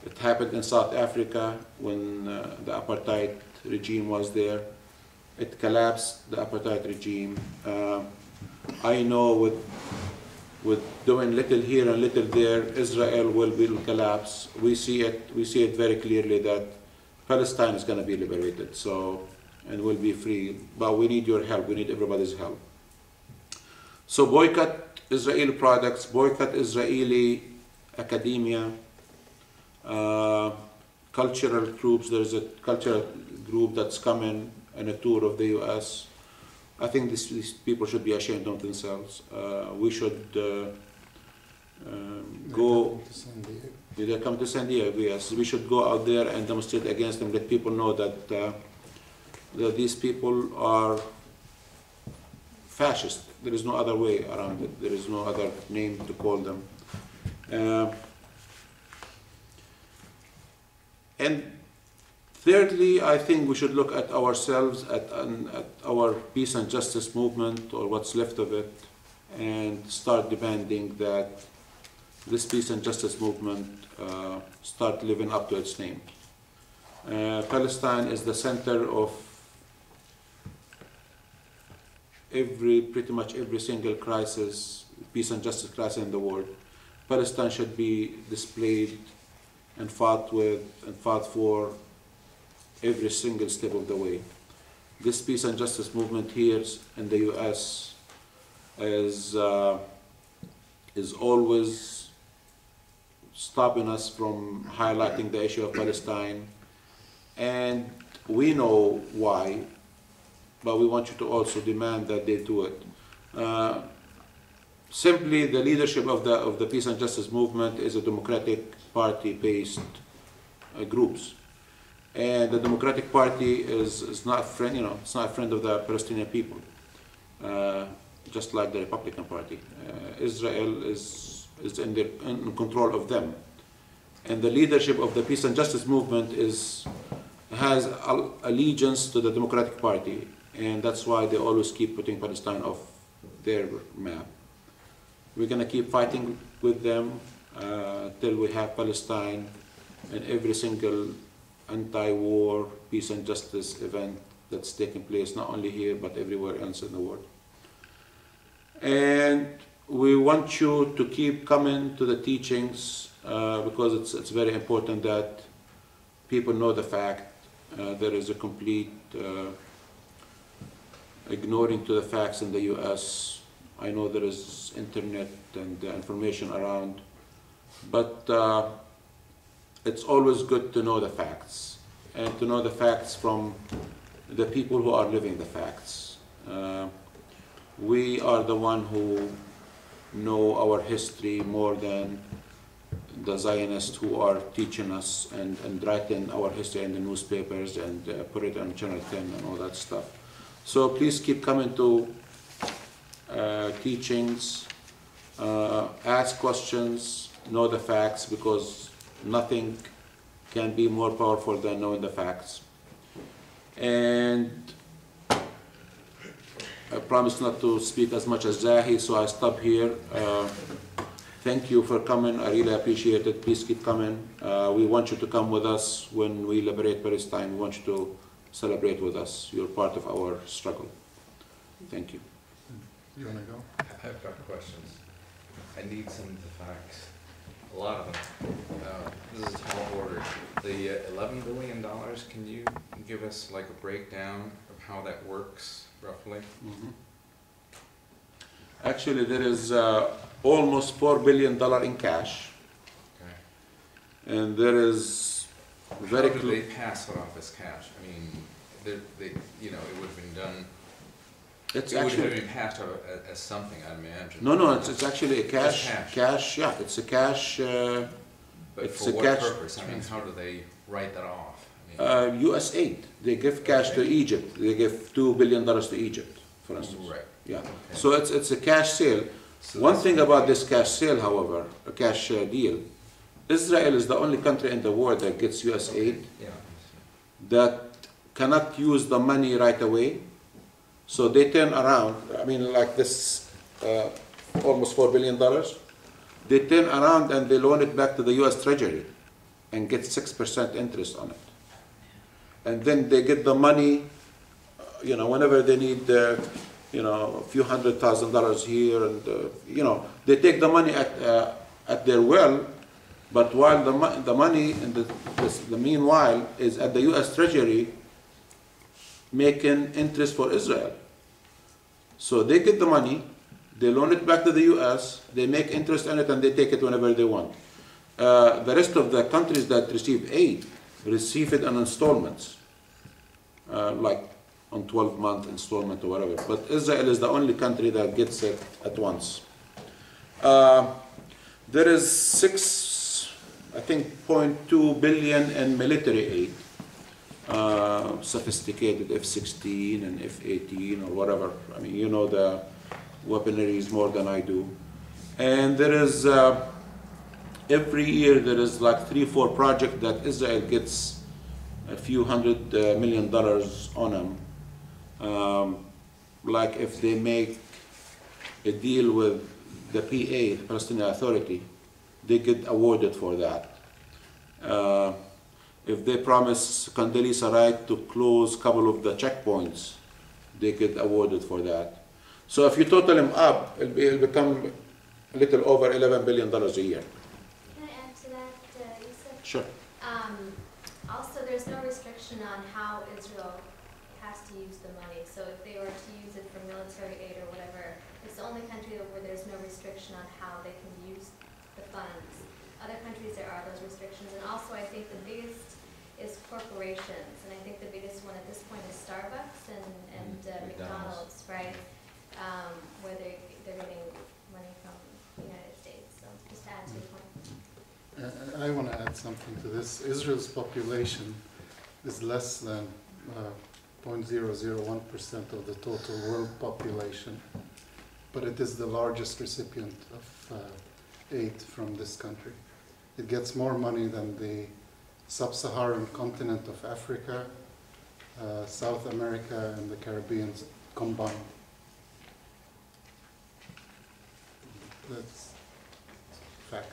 It happened in South Africa when the apartheid regime was there. It collapsed the apartheid regime. I know with doing little here and little there, Israel will collapse. We see it very clearly that Palestine is going to be liberated, and will be free. But we need your help. We need everybody's help. So boycott Israeli products, boycott Israeli academia, cultural groups. There's a cultural group that's coming on a tour of the U.S. I think these people should be ashamed of themselves. We should go. They come to San Diego, yes. We should go out there and demonstrate against them. Let people know that that these people are fascist. There is no other way around it. There is no other name to call them. And thirdly, I think we should look at ourselves, at our peace and justice movement, or what's left of it, and start demanding that this peace and justice movement start living up to its name. Palestine is the center of pretty much every single crisis, peace and justice crisis in the world. Palestine should be displayed and fought with and fought for every single step of the way. This peace and justice movement here in the U.S. is always stopping us from highlighting the issue of Palestine, and we know why, but we want you to also demand that they do it. Simply, the leadership of the peace and justice movement is a Democratic Party-based groups, and the Democratic Party is not a friend. It's not a friend of the Palestinian people, just like the Republican Party. Israel is in control of them, and the leadership of the peace and justice movement has allegiance to the Democratic Party, and that's why they always keep putting Palestine off their map. We're going to keep fighting with them till we have Palestine in every single anti-war peace and justice event that's taking place, not only here but everywhere else in the world. And we want you to keep coming to the teachings because it's very important that people know the fact. There is a complete ignoring to the facts in the U.S. I know there is internet and information around, but it's always good to know the facts, and to know the facts from the people who are living the facts. We are the one who know our history more than the Zionists who are teaching us and writing our history in the newspapers and put it on Channel 10 and all that stuff. So please keep coming to teachings, ask questions, know the facts, because nothing can be more powerful than knowing the facts. And I promise not to speak as much as Zahi, so I stop here. Thank you for coming. I really appreciate it. Please keep coming. We want you to come with us when we liberate Palestine. We want you to celebrate with us. You're part of our struggle. Thank you. You want to go? I've got questions. I need some of the facts. A lot of them. This is a tall order. The $11 billion, can you give us like a breakdown of how that works, roughly? Mm-hmm. Actually, there is almost $4 billion in cash. Okay. And there is very How do they pass it off as cash? I mean, it would have been done. It would have been passed out as something, I imagine. No, it's actually a cash. Cash. Yeah, it's a cash. But it's for a what cash purpose? I mean, how do they write that off? I mean, U.S. aid. They give cash to Egypt. They give $2 billion to Egypt, for instance. Right. Yeah. Okay. So it's a cash sale. So one thing about this cash sale, however, a cash deal, Israel is the only country in the world that gets U.S. aid that cannot use the money right away. So they turn around, I mean, like this, almost $4 billion. They turn around and they loan it back to the U.S. Treasury. and get 6% interest on it. And then they get the money, whenever they need, a few $100,000 here, and they take the money at their will. But while the money in the meanwhile is at the U.S. Treasury making interest for Israel. So they get the money, they loan it back to the U.S., they make interest on it, and they take it whenever they want. The rest of the countries that receive aid receive it on installments, like on 12-month installment or whatever. But Israel is the only country that gets it at once. There is 0.2 billion in military aid, sophisticated F-16 and F-18 or whatever. I mean, the weaponry is more than I do. And there is, every year there is like 3-4 projects that Israel gets a few $100 million on them. Like if they make a deal with the PA, the Palestinian Authority, they get awarded for that. If they promise Condoleezza Rice to close a couple of the checkpoints, they get awarded for that. So if you total them up, it'll become a little over $11 billion a year. Can I add to that, Yusuf? Sure. Also, there's no restriction on how Israel has to use the money. So if they were to use it for military aid or whatever, it's the only country where there's no restriction on how they can use the funds. Other countries, there are those restrictions. And also, I think the biggest is corporations. And I think the biggest one at this point is Starbucks and McDonald's, right? Where they're getting money from the United States. So just to add to your point. I want to add something to this. Israel's population is less than 0.001% of the total world population, but it is the largest recipient of aid from this country. It gets more money than the sub-Saharan continent of Africa, South America, and the Caribbean combined. That's fact.